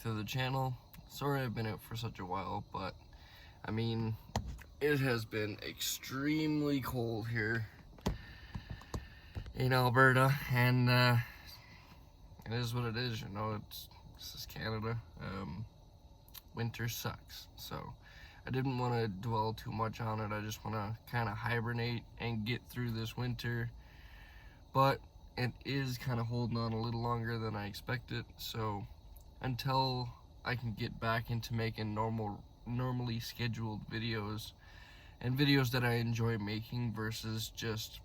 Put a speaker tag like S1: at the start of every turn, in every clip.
S1: to the channel. Sorry I've been out for such a while, but I mean, it has been extremely cold here in Alberta, and it is what it is, you know. This is Canada. Winter sucks, so I didn't want to dwell too much on it. I just want to kind of hibernate and get through this winter, but it is kind of holding on a little longer than I expected. So until I can get back into making normally scheduled videos and videos that I enjoy making versus just,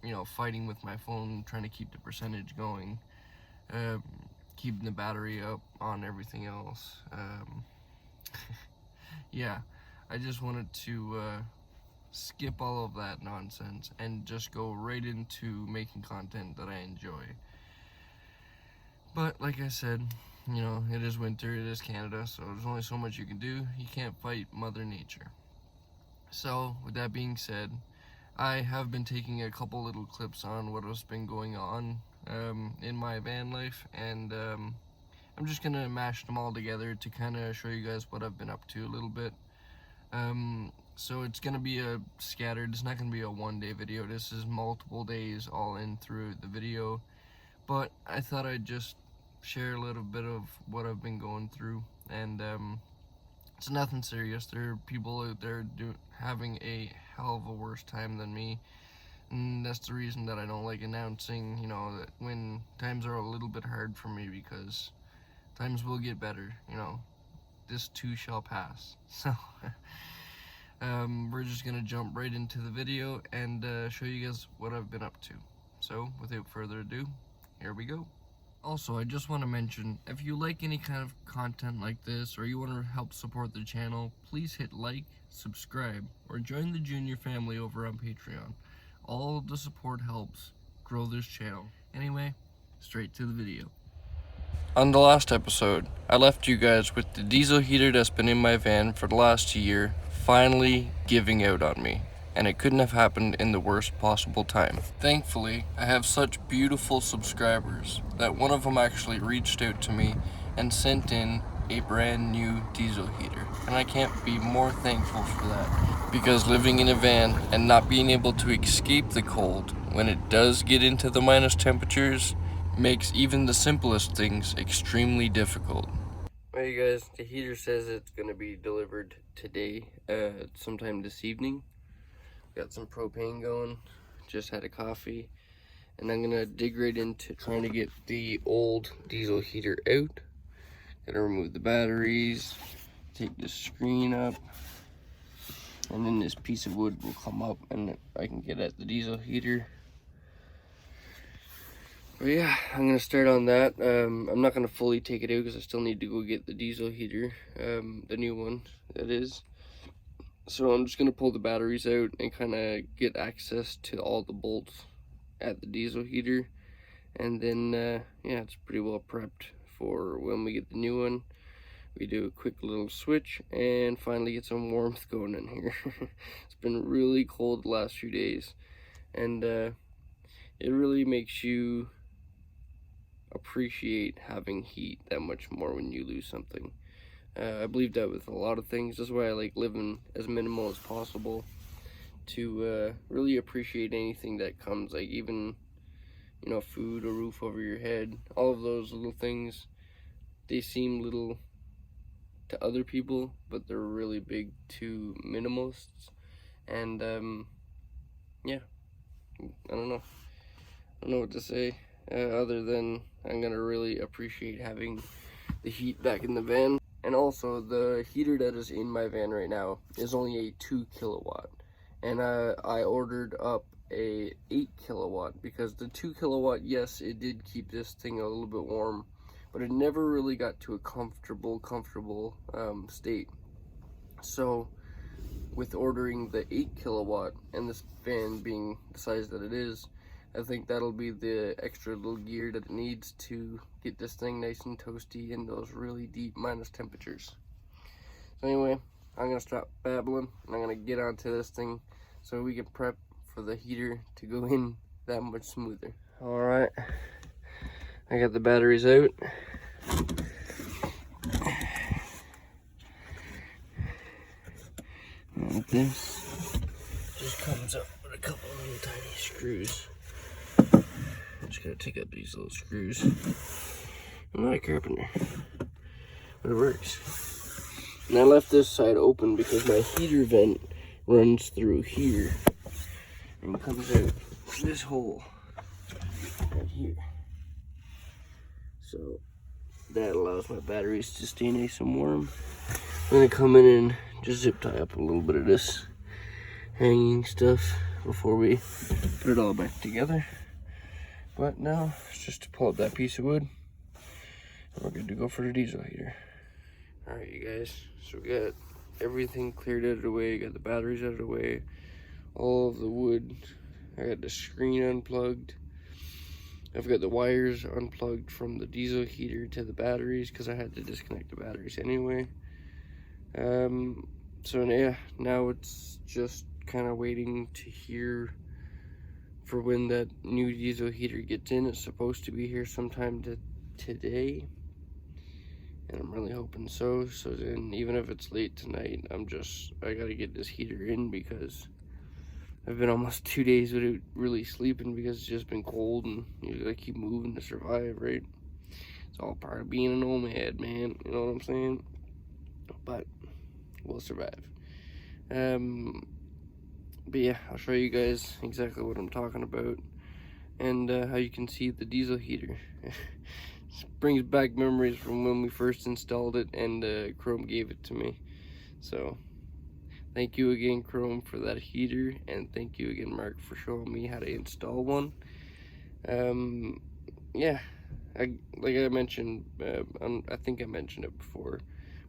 S1: you know, fighting with my phone trying to keep the percentage going, keeping the battery up on everything else. Yeah, I just wanted to skip all of that nonsense and just go right into making content that I enjoy. But like I said, you know, it is winter, it is Canada, so there's only so much you can do. You can't fight Mother Nature. So with that being said, I have been taking a couple little clips on what has been going on in my van life, and I'm just gonna mash them all together to kind of show you guys what I've been up to a little bit. So it's gonna be a scattered, it's not gonna be a one-day video. This is multiple days all in through the video, but I thought I'd just share a little bit of what I've been going through, and it's nothing serious. There are people out there having a hell of a worse time than me, and that's the reason that I don't like announcing, you know, that when times are a little bit hard for me, because times will get better, you know. This too shall pass. So we're just gonna jump right into the video and show you guys what I've been up to. So without further ado, here we go. Also, I just want to mention, if you like any kind of content like this, or you want to help support the channel, please hit like, subscribe, or join the Junior family over on Patreon. All of the support helps grow this channel. Anyway, straight to the video. On the last episode, I left you guys with the diesel heater that's been in my van for the last year finally giving out on me, and it couldn't have happened in the worst possible time. Thankfully, I have such beautiful subscribers that one of them actually reached out to me and sent in a brand new diesel heater, and I can't be more thankful for that, because living in a van and not being able to escape the cold when it does get into the minus temperatures makes even the simplest things extremely difficult. Well, you guys, the heater says it's going to be delivered today, sometime this evening. Got some propane going, just had a coffee, and I'm going to dig right into trying to get the old diesel heater out. Gotta remove the batteries, take the screen up, and then this piece of wood will come up and I can get at the diesel heater. But yeah, I'm gonna start on that. I'm not gonna fully take it out because I still need to go get the diesel heater, the new one that is. So I'm just gonna pull the batteries out and kind of get access to all the bolts at the diesel heater, and then yeah, it's pretty well prepped for when we get the new one. We do a quick little switch and finally get some warmth going in here. It's been really cold the last few days, and it really makes you appreciate having heat that much more when you lose something. I believe that with a lot of things. That's why I like living as minimal as possible, to really appreciate anything that comes, like even, you know, food, a roof over your head, all of those little things. They seem little to other people, but they're really big to minimalists. And yeah, I don't know what to say, other than I'm gonna really appreciate having the heat back in the van. And also, the heater that is in my van right now is only a 2 kilowatt, and I ordered up a 8 kilowatt because the 2 kilowatt, yes, it did keep this thing a little bit warm, but it never really got to a comfortable state. So with ordering the 8 kilowatt and this fan being the size that it is, I think that'll be the extra little gear that it needs to get this thing nice and toasty in those really deep minus temperatures. So anyway, I'm gonna stop babbling and I'm gonna get onto this thing so we can prep for the heater to go in that much smoother. All right, I got the batteries out. like this. Just comes up with a couple of little tiny screws. I'm just gonna take out these little screws. I'm not a carpenter, but it works. And I left this side open because my heater vent runs through here and comes out this hole right here. So that allows my batteries to stay nice and warm. I'm gonna come in and just zip tie up a little bit of this hanging stuff before we put it all back together. But now it's just to pull out that piece of wood and we're good to go for the diesel heater. Alright you guys, so we got everything cleared out of the way, got the batteries out of the way, all of the wood, I got the screen unplugged. I've got the wires unplugged from the diesel heater to the batteries because I had to disconnect the batteries anyway. So yeah, now it's just kind of waiting to hear for when that new diesel heater gets in. It's supposed to be here sometime today, and I'm really hoping so. So then even if it's late tonight, I gotta get this heater in because I've been almost 2 days without really sleeping because it's just been cold and you gotta keep moving to survive, right? It's all part of being a nomad, man, you know what I'm saying? But we'll survive. But yeah, I'll show you guys exactly what I'm talking about and how you can see the diesel heater. This brings back memories from when we first installed it and Chrome gave it to me. So thank you again, Chrome, for that heater, and thank you again, Mark, for showing me how to install one. Yeah, like I mentioned, I think I mentioned it before,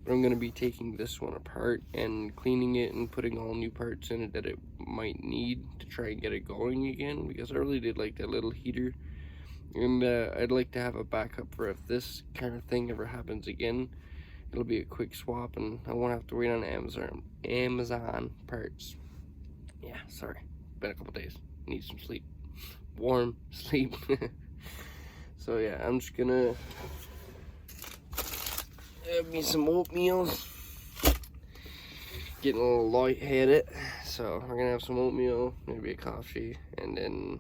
S1: but I'm going to be taking this one apart and cleaning it and putting all new parts in it that it might need to try and get it going again, because I really did like that little heater, and I'd like to have a backup for if this kind of thing ever happens again. It'll be a quick swap and I won't have to wait on Amazon parts. Yeah, sorry, been a couple days, need some sleep, warm sleep. So yeah, I'm just gonna have me some oatmeal. Getting a little lightheaded, so we're gonna have some oatmeal, maybe a coffee, and then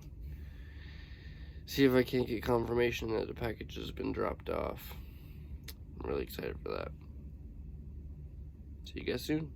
S1: see if I can't get confirmation that the package has been dropped off. I'm really excited for that. See you guys soon.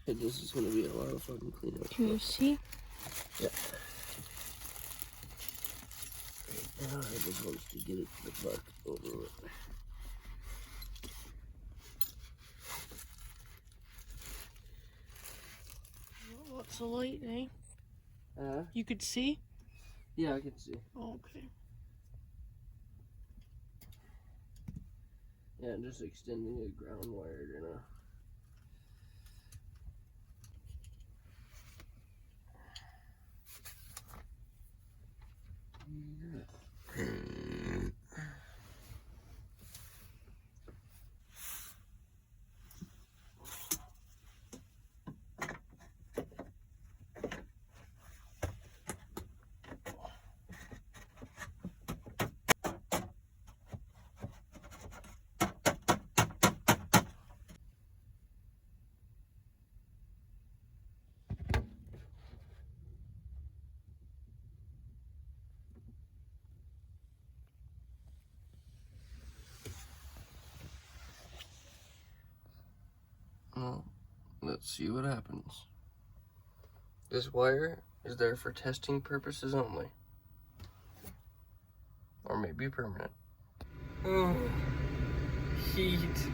S1: This is gonna be a lot of fun cleanup.
S2: Can you see?
S1: Yeah. Now I just want to get it the fuck over with.
S2: What's the light, eh? You could see?
S1: Yeah, I can see.
S2: Oh, okay.
S1: Yeah, I'm just extending a ground wire, you know. Well, let's see what happens. This wire is there for testing purposes only. Or maybe permanent. Oh, heat.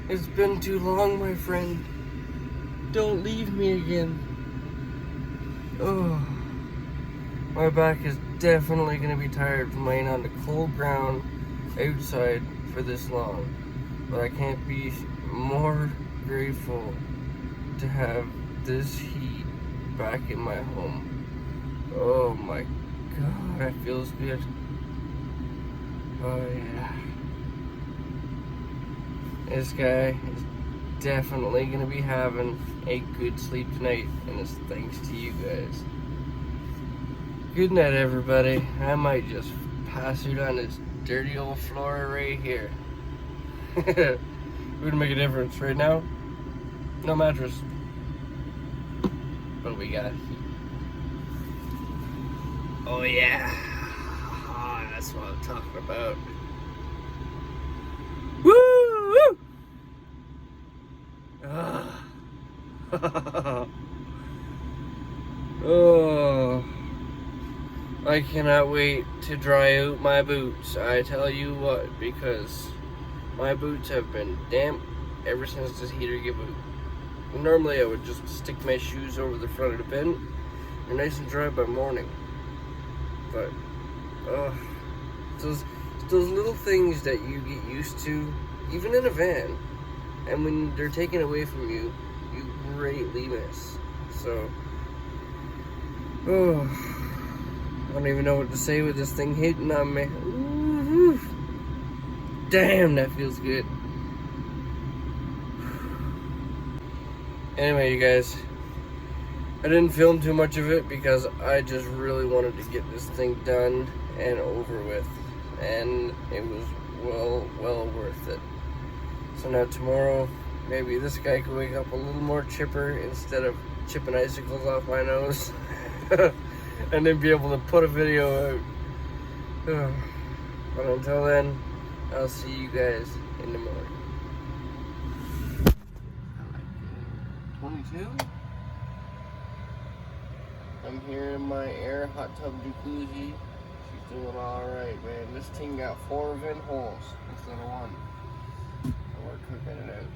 S1: It's been too long, my friend. Don't leave me again. Oh, my back is definitely gonna be tired from laying on the cold ground outside for this long. But I can't be more grateful to have this heat back in my home. Oh my god, that feels good. Oh yeah. This guy is definitely gonna be having a good sleep tonight, and it's thanks to you guys. Good night, everybody. I might just pass out on this dirty old floor right here. Wouldn't make a difference right now. No mattress. What do we got? Oh yeah. Oh, that's what I'm talking about. Woo! Oh, I cannot wait to dry out my boots. I tell you what, because my boots have been damp ever since this heater gave out. Normally I would just stick my shoes over the front of the bin. They're nice and dry by morning. But, those little things that you get used to, even in a van, and when they're taken away from you, you greatly miss. So, I don't even know what to say with this thing hitting on me. Ooh, damn, that feels good. Anyway, you guys, I didn't film too much of it because I just really wanted to get this thing done and over with, and it was well worth it. So now tomorrow, maybe this guy could wake up a little more chipper instead of chipping icicles off my nose, and then be able to put a video out. But until then, I'll see you guys in the morning. 22. I'm here in my air hot tub jacuzzi. She's doing alright, man. This thing got 4 vent holes instead of 1. And we're cooking it out.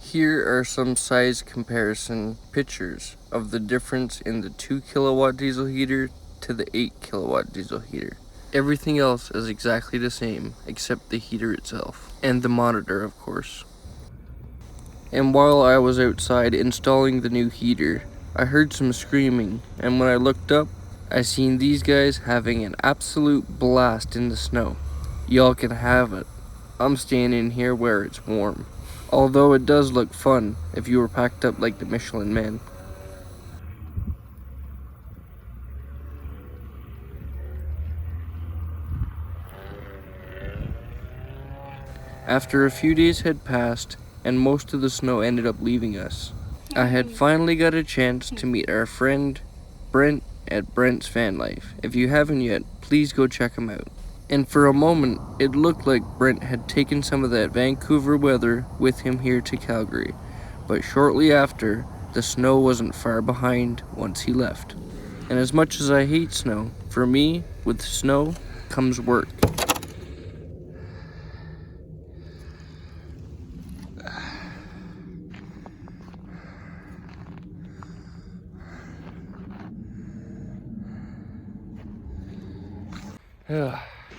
S1: Here are some size comparison pictures of the difference in the 2 kilowatt diesel heater to the 8 kilowatt diesel heater. Everything else is exactly the same except the heater itself. And the monitor, of course. And while I was outside installing the new heater, I heard some screaming, and when I looked up, I seen these guys having an absolute blast in the snow. Y'all can have it. I'm staying in here where it's warm. Although it does look fun if you were packed up like the Michelin Man. After a few days had passed, and most of the snow ended up leaving us, I had finally got a chance to meet our friend Brent at Brent's Vanlife. If you haven't yet, please go check him out. And for a moment, it looked like Brent had taken some of that Vancouver weather with him here to Calgary. But shortly after, the snow wasn't far behind once he left. And as much as I hate snow, for me, with snow comes work.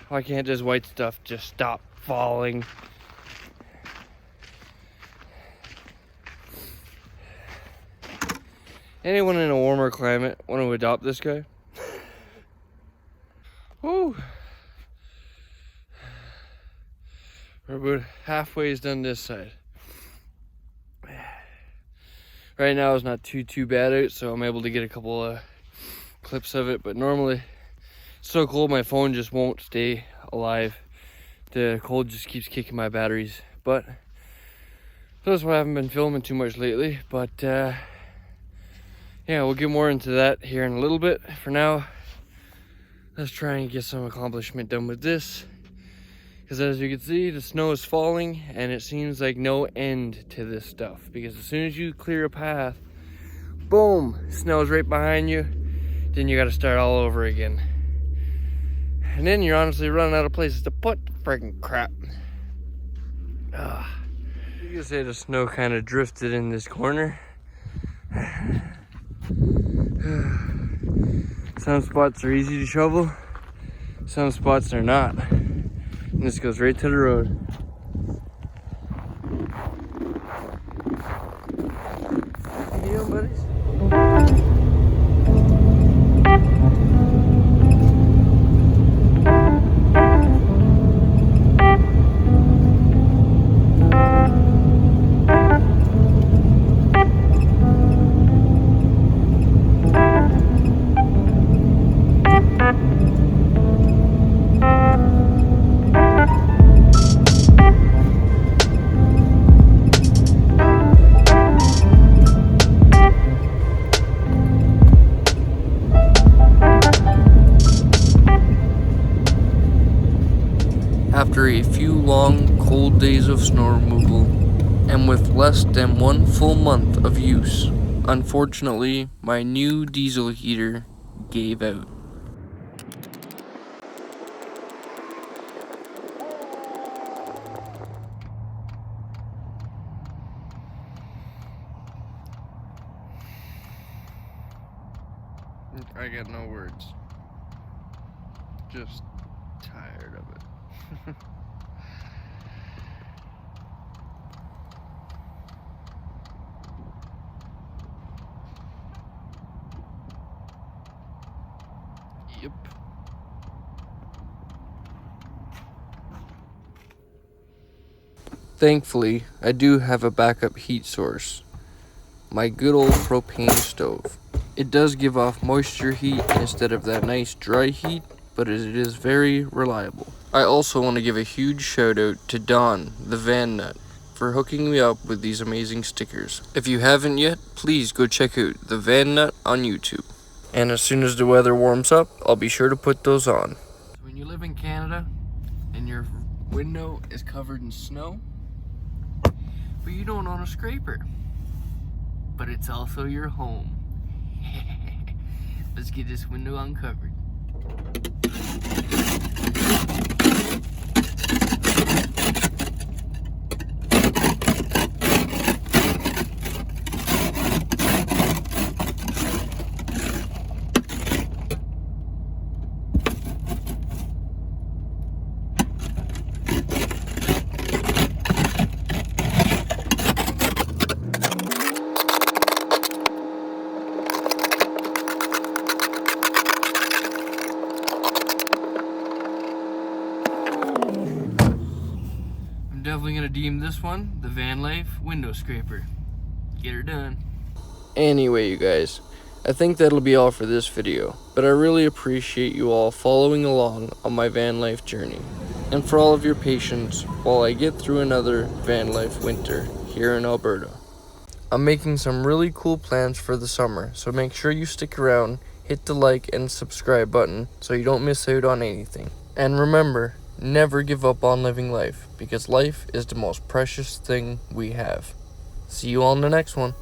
S1: Why can't this white stuff just stop falling? Anyone in a warmer climate want to adopt this guy? Woo! We're about halfway done this side. Right now it's not too bad out, so I'm able to get a couple of clips of it, but normally it's so cold my phone just won't stay alive. The cold just keeps kicking my batteries. But that's why I haven't been filming too much lately. But yeah, we'll get more into that here in a little bit. For now, let's try and get some accomplishment done with this. Because as you can see, the snow is falling and it seems like no end to this stuff. Because as soon as you clear a path, boom, snow's right behind you. Then you gotta start all over again. And then you're honestly running out of places to put the friggin' crap. You can say the snow kind of drifted in this corner. Some spots are easy to shovel, some spots are not. And this goes right to the road. How you doing, buddies? After a few long, cold days of snow removal, and with less than 1 full month of use, unfortunately, my new diesel heater gave out. I got no words. Just tired of it. Yep. Thankfully, I do have a backup heat source. My good old propane stove. It does give off moisture heat instead of that nice dry heat, but it is very reliable. I also want to give a huge shout out to Don, the van nut, for hooking me up with these amazing stickers. If you haven't yet, please go check out the Van Nut on YouTube. And as soon as the weather warms up, I'll be sure to put those on. So when you live in Canada and your window is covered in snow, but you don't own a scraper, but it's also your home. Let's get this window uncovered. I'm definitely gonna deem this one the Vanlife window scraper. Get her done. Anyway, you guys, I think that'll be all for this video, but I really appreciate you all following along on my van life journey, and for all of your patience while I get through another van life winter here in Alberta. I'm making some really cool plans for the summer, so make sure you stick around, hit the like and subscribe button so you don't miss out on anything. And remember, never give up on living life, because life is the most precious thing we have. See you all in the next one.